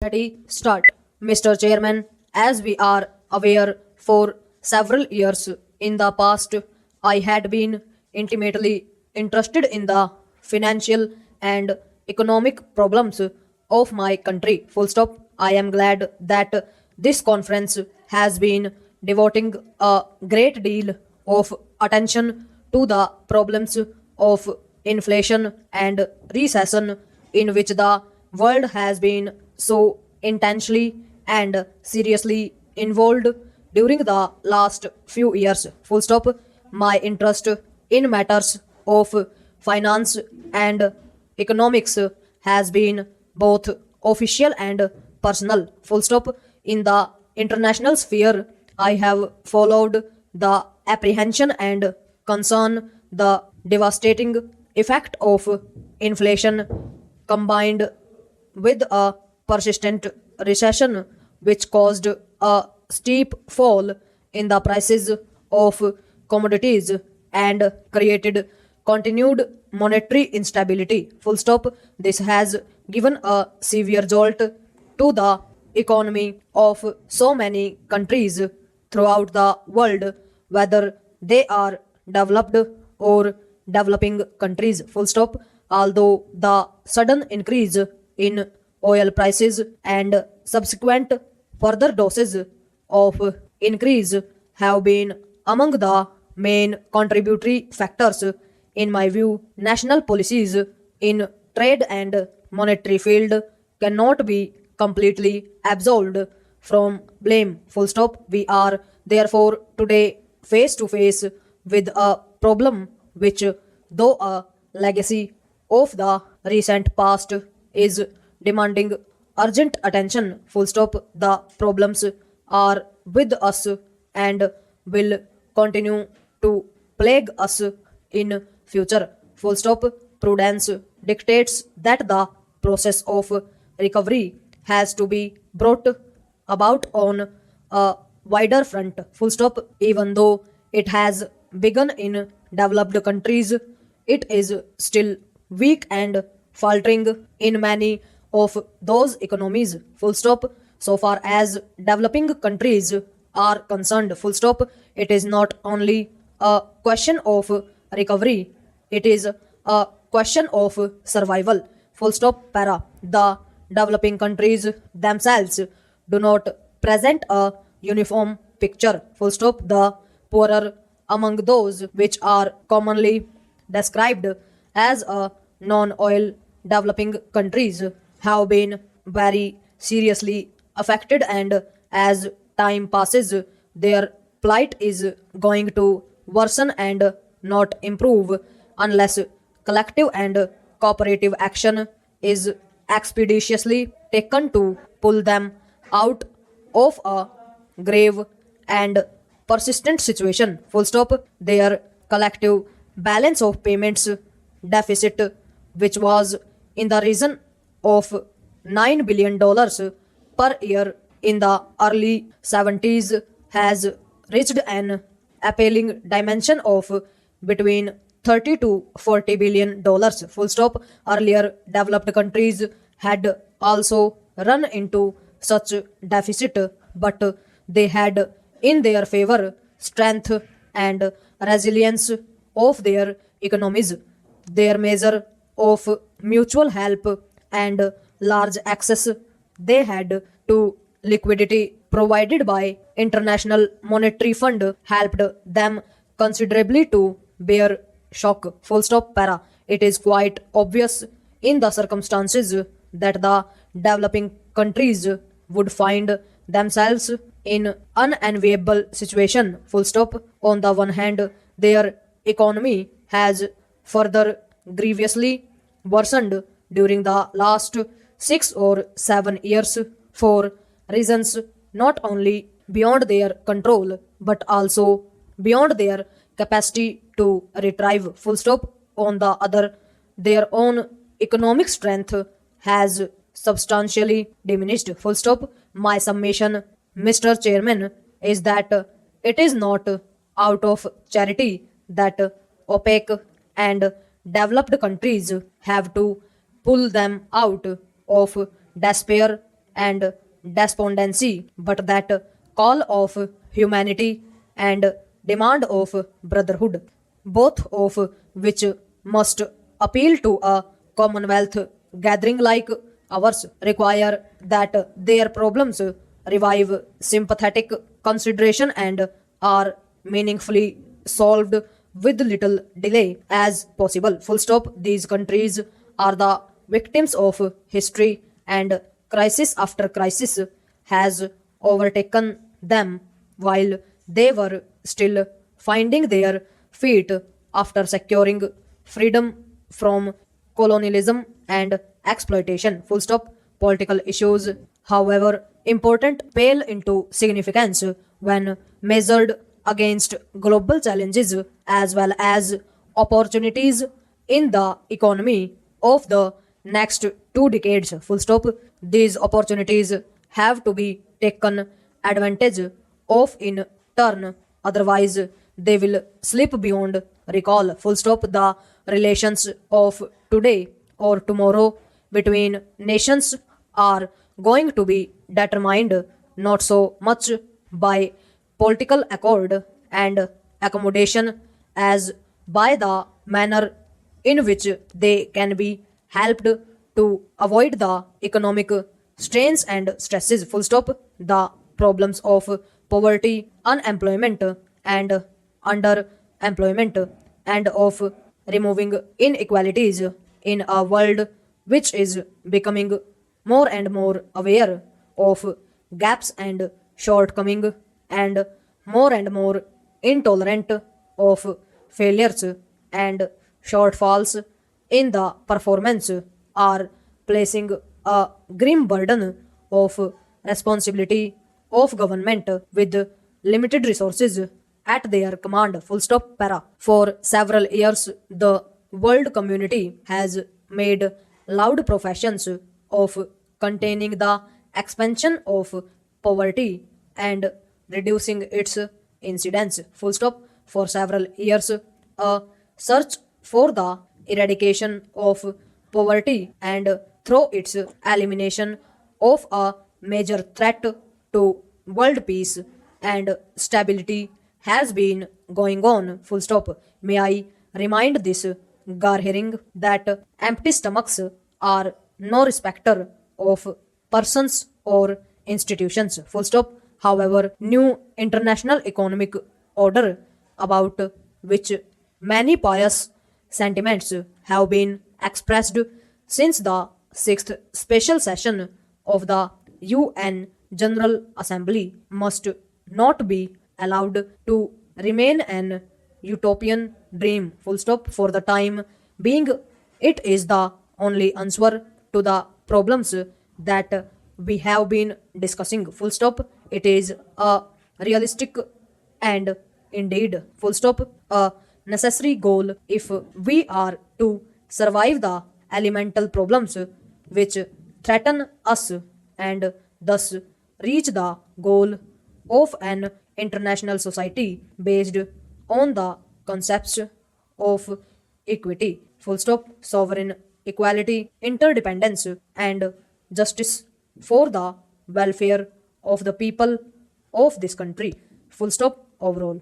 Ready, start. Mr. Chairman, as we are aware, for several years in the past, I had been intimately interested in the financial and economic problems of my country. Full stop. I am glad that this conference has been devoting a great deal of attention to the problems of inflation and recession in which the world has been so intensely and seriously involved during the last few years. Full stop. My interest in matters of finance and economics has been both official and personal. Full stop. In the international sphere, I have followed the apprehension and concern the devastating effect of inflation combined with a persistent recession which caused a steep fall in the prices of commodities and created continued monetary instability. Full stop. This has given a severe jolt to the economy of so many countries throughout the world, whether they are developed or developing countries. Full stop. Although the sudden increase in oil prices and subsequent further doses of increase have been among the main contributory factors. In my view, national policies in trade and monetary field cannot be completely absolved from blame. Full stop. We are therefore today face to face with a problem which, though a legacy of the recent past, is demanding urgent attention. Full stop. The problems are with us and will continue to plague us in future. Full stop. Prudence dictates that the process of recovery has to be brought about on a wider front. Full stop. Even though it has begun in developed countries, it is still weak and faltering in many of those economies. Full stop. So far as developing countries are concerned. Full stop. It is not only a question of recovery, it is a question of survival. Full stop. Para. The developing countries themselves do not present a uniform picture. Full stop. The poorer among those which are commonly described as a non-oil developing countries have been very seriously affected, and as time passes their plight is going to worsen and not improve unless collective and cooperative action is expeditiously taken to pull them out of a grave and persistent situation. Full stop. Their collective balance of payments deficit, which was in the region of $9 billion per year in the early 70s, has reached an appalling dimension of between 30 to 40 billion dollars. Full stop. Earlier developed countries had also run into such deficit, but they had in their favor strength and resilience of their economies, their measure of mutual help and large access they had to liquidity provided by international monetary fund helped them considerably to bear shock. Full stop. Para. It is quite obvious in the circumstances that the developing countries would find themselves in unenviable situation. Full stop. On the one hand, their economy has further grievously worsened during the last 6 or 7 years for reasons not only beyond their control but also beyond their capacity to retrieve. Full stop. On the other, their own economic strength has substantially diminished. Full stop. My summation, Mr. Chairman, is that it is not out of charity that opaque and developed countries have to pull them out of despair and despondency, but that call of humanity and demand of brotherhood, both of which must appeal to a commonwealth gathering like ours, require that their problems revive sympathetic consideration and are meaningfully solved with little delay as possible. Full stop. These countries are the victims of history, and crisis after crisis has overtaken them while they were still finding their feet after securing freedom from colonialism and exploitation. Full stop. Political issues, however important, pale into significance when measured against global challenges as well as opportunities in the economy of the next 2 decades. Full stop. These opportunities have to be taken advantage of in turn, otherwise they will slip beyond recall. Full stop. The relations of today or tomorrow between nations are going to be determined not so much by political accord and accommodation as by the manner in which they can be helped to avoid the economic strains and stresses. Full stop. The problems of poverty, unemployment, and underemployment, and of removing inequalities in a world which is becoming more and more aware of gaps and shortcoming and more intolerant of failures and shortfalls in the performance are placing a grim burden of responsibility of government with limited resources at their command. Full stop. Para. For several years, the world community has made loud professions of containing the expansion of poverty and reducing its incidence. Full stop. For several years, a search for the eradication of poverty and through its elimination of a major threat to world peace and stability has been going on. Full stop. May I remind this hearing that empty stomachs are no respecter of persons or institutions. Full stop. However, new international economic order about which many pious sentiments have been expressed since the sixth special session of the UN General Assembly must not be allowed to remain an utopian dream. Full stop. For the time being, it is the only answer to the problems that we have been discussing. Full stop. It is a realistic and indeed, full stop, a necessary goal if we are to survive the elemental problems which threaten us and thus reach the goal of an international society based on the concepts of equity, full stop, sovereign equality, interdependence, and justice for the welfare of the people of this country, full stop, overall.